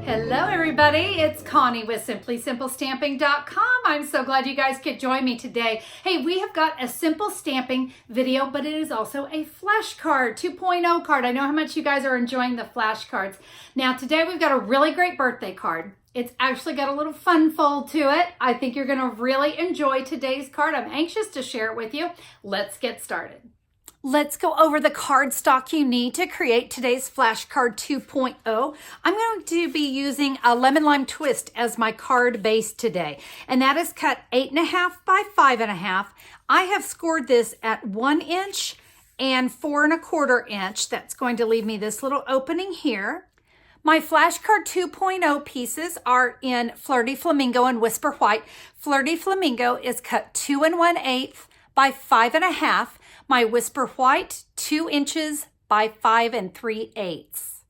Hello everybody, it's Connie with simplysimplestamping.com. I'm so glad you guys could join me today. Hey, we have got a simple stamping video, but it is also a flashcard 2.0 card. I know how much you guys are enjoying the flashcards. Now today we've got a really great birthday card. It's actually got a little fun fold to it. I think you're gonna really enjoy today's card. I'm anxious to share it with you. Let's get started. Let's go over the cardstock you need to create today's flashcard 2.0. I'm going to be using a lemon lime twist as my card base today, and that is cut 8.5 by 5.5. I have scored this at 1 inch and 4.25 inch. That's going to leave me this little opening here. My flashcard 2.0 pieces are in Flirty Flamingo and Whisper White. Flirty Flamingo is cut 2 1/8 by 5.5. My Whisper White, 2 inches by 5 3/8.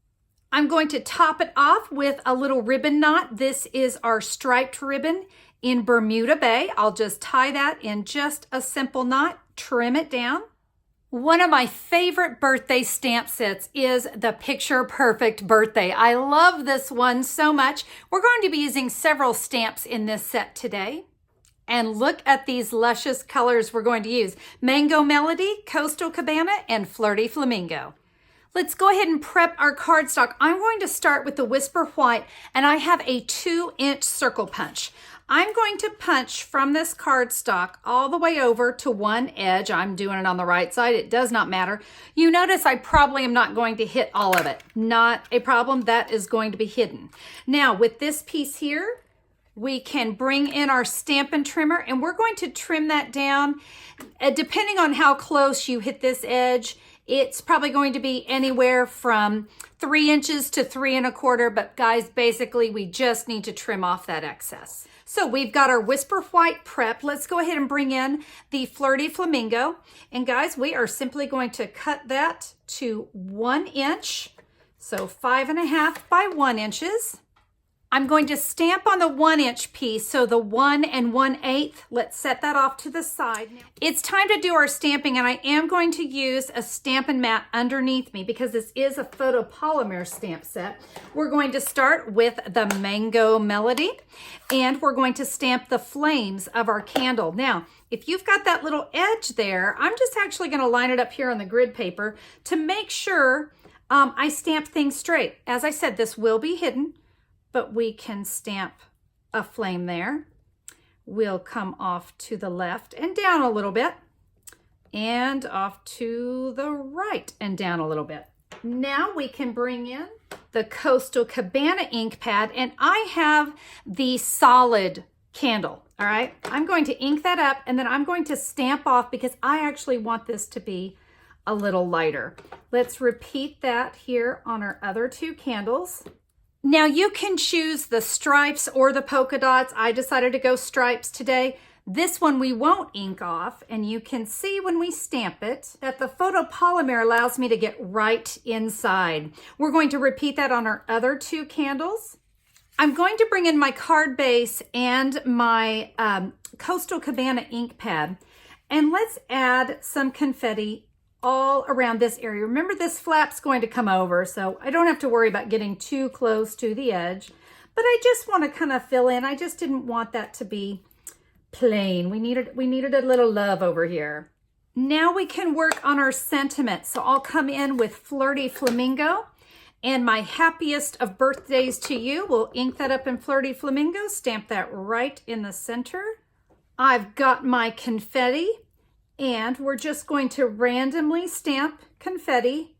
I'm going to top it off with a little ribbon knot. This is our striped ribbon in Bermuda Bay. I'll just tie that in just a simple knot, trim it down. One of my favorite birthday stamp sets is the Picture Perfect Birthday. I love this one so much. We're going to be using several stamps in this set today. And look at these luscious colors we're going to use. Mango Melody, Coastal Cabana, and Flirty Flamingo. Let's go ahead and prep our cardstock. I'm going to start with the Whisper White, and I have a 2-inch circle punch. I'm going to punch from this cardstock all the way over to one edge. I'm doing it on the right side. It does not matter. You notice I probably am not going to hit all of it. Not a problem. That is going to be hidden. Now, with this piece here, we can bring in our Stampin' Trimmer, and we're going to trim that down. Depending on how close you hit this edge, it's probably going to be anywhere from 3 inches to 3 1/4, but guys, basically we just need to trim off that excess. So we've got our Whisper White prep. Let's go ahead and bring in the Flirty Flamingo. And guys, we are simply going to cut that to 1 inch. So 5.5 by 1 inches. I'm going to stamp on the 1 inch piece, so the 1 1/8. Let's set that off to the side. It's time to do our stamping, and I am going to use a Stampin' mat underneath me because this is a photopolymer stamp set. We're going to start with the Mango Melody, and we're going to stamp the flames of our candle. Now, if you've got that little edge there, I'm just actually going to line it up here on the grid paper to make sure I stamp things straight. As I said, this will be hidden, but we can stamp a flame there. We'll come off to the left and down a little bit, and off to the right and down a little bit. Now we can bring in the Coastal Cabana ink pad, and I have the solid candle, all right? I'm going to ink that up, and then I'm going to stamp off because I actually want this to be a little lighter. Let's repeat that here on our other 2 candles. Now you can choose the stripes or the polka dots. I decided to go stripes today. This one we won't ink off, and you can see when we stamp it that the photopolymer allows me to get right inside. We're going to repeat that on our other 2 candles. I'm going to bring in my card base and my Coastal Cabana ink pad, and let's add some confetti all around this area. Remember, this flap's going to come over, so I don't have to worry about getting too close to the edge, but I just want to kind of fill in. I just didn't want that to be plain. We needed a little love over here. Now we can work on our sentiment. So I'll come in with Flirty Flamingo, and my happiest of birthdays to you. We'll ink that up in Flirty Flamingo, stamp that right in the center. I've got my confetti, and we're just going to randomly stamp confetti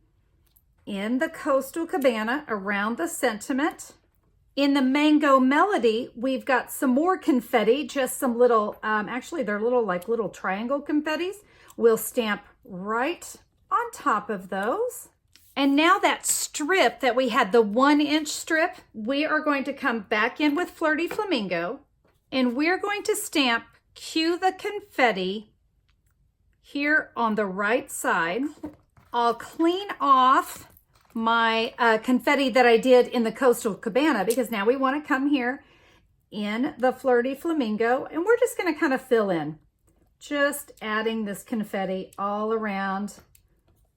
in the Coastal Cabana around the sentiment. In the Mango Melody, we've got some more confetti, just some little, actually they're little triangle confettis. We'll stamp right on top of those. And now that strip that we had, the 1 inch strip, we are going to come back in with Flirty Flamingo, and we're going to stamp Cue the Confetti here on the right side. I'll clean off my confetti that I did in the Coastal Cabana because now we want to come here in the Flirty Flamingo, and we're just going to kind of fill in. just adding this confetti all around,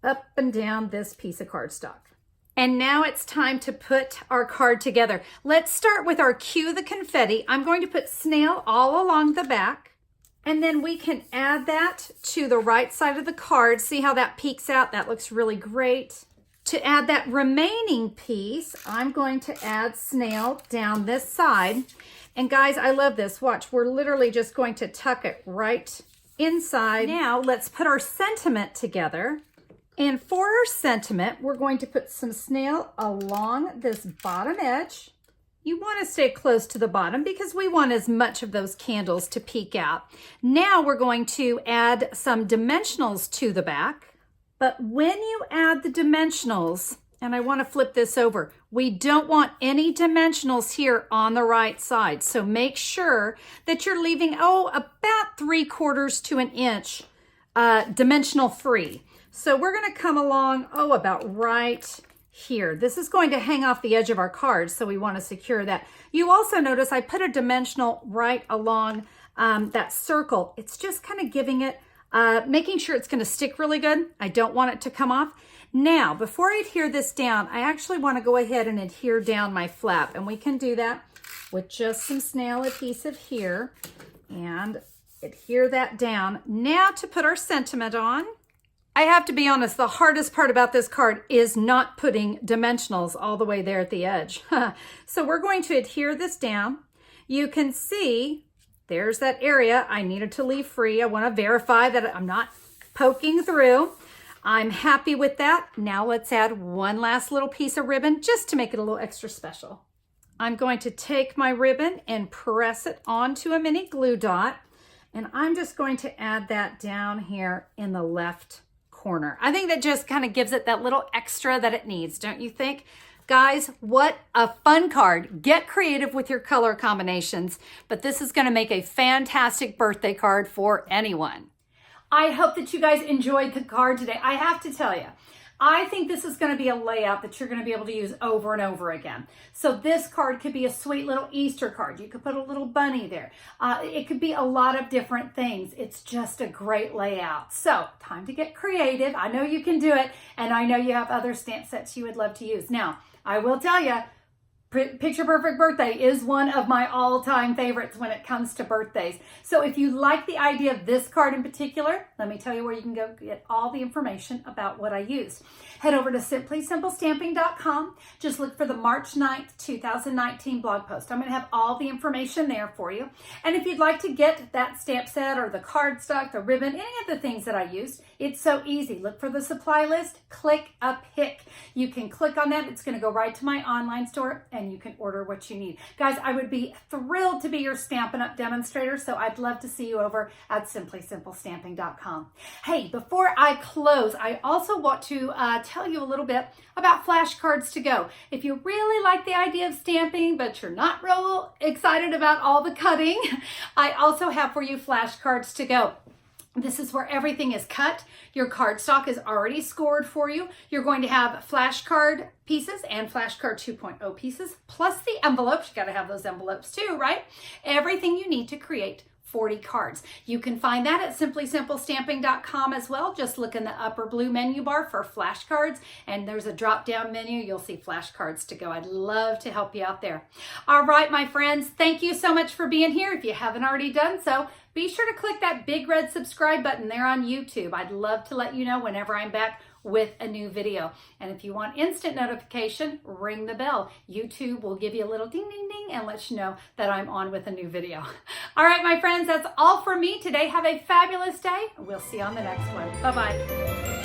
up and down this piece of cardstock. And now it's time to put our card together. Let's start with our cue the confetti. I'm going to put snail all along the back, and then we can add that to the right side of the card. See how that peeks out? That looks really great. To add that remaining piece, I'm going to add snail down this side. And guys, I love this. Watch, we're literally just going to tuck it right inside. Now let's put our sentiment together. And for our sentiment, we're going to put some snail along this bottom edge. You want to stay close to the bottom because we want as much of those candles to peek out. Now we're going to add some dimensionals to the back. But when you add the dimensionals, and I want to flip this over, we don't want any dimensionals here on the right side. So make sure that you're leaving, about 3/4 to an inch dimensional free. So we're going to come along, about right here. This is going to hang off the edge of our card, so we want to secure that. You also notice I put a dimensional right along that circle. It's just kind of giving it, making sure it's going to stick really good. I don't want it to come off. Now, before I adhere this down, I actually want to go ahead and adhere down my flap, and we can do that with just some snail adhesive here and adhere that down. Now to put our sentiment on. I have to be honest, the hardest part about this card is not putting dimensionals all the way there at the edge. So we're going to adhere this down. You can see there's that area I needed to leave free. I want to verify that I'm not poking through. I'm happy with that. Now let's add one last little piece of ribbon just to make it a little extra special. I'm going to take my ribbon and press it onto a mini glue dot, and I'm just going to add that down here in the left corner. I think that just kind of gives it that little extra that it needs, don't you think? Guys, what a fun card. Get creative with your color combinations, but this is going to make a fantastic birthday card for anyone. I hope that you guys enjoyed the card today. I have to tell you, I think this is going to be a layout that you're going to be able to use over and over again. So this card could be a sweet little Easter card. You could put a little bunny there. It could be a lot of different things. It's just a great layout. So time to get creative. I know you can do it, and I know you have other stamp sets you would love to use. Now, I will tell you, Picture Perfect Birthday is one of my all-time favorites when it comes to birthdays. So if you like the idea of this card in particular, let me tell you where you can go get all the information about what I used. Head over to simplysimplestamping.com. Just look for the March 9th, 2019 blog post. I'm going to have all the information there for you. And if you'd like to get that stamp set or the cardstock, the ribbon, any of the things that I used, it's so easy. Look for the supply list, click a pick. You can click on that. It's going to go right to my online store, and you can order what you need. Guys, I would be thrilled to be your Stampin' Up! Demonstrator, so I'd love to see you over at simplysimplestamping.com. Hey, before I close, I also want to tell you a little bit about flashcards to go. If you really like the idea of stamping, but you're not real excited about all the cutting, I also have for you flashcards to go. This is where everything is cut. Your cardstock is already scored for you. You're going to have flashcard pieces and flashcard 2.0 pieces, plus the envelopes. You got to have those envelopes too, right? Everything you need to create 40 cards. You can find that at simplysimplestamping.com as well. Just look in the upper blue menu bar for flashcards, and there's a drop-down menu. You'll see flashcards to go. I'd love to help you out there. All right, my friends, thank you so much for being here. If you haven't already done so, be sure to click that big red subscribe button there on YouTube. I'd love to let you know whenever I'm back with a new video. And if you want instant notification, ring the bell. YouTube will give you a little ding, ding, ding and let you know that I'm on with a new video. All right, my friends, that's all for me today. Have a fabulous day. We'll see you on the next one. Bye-bye.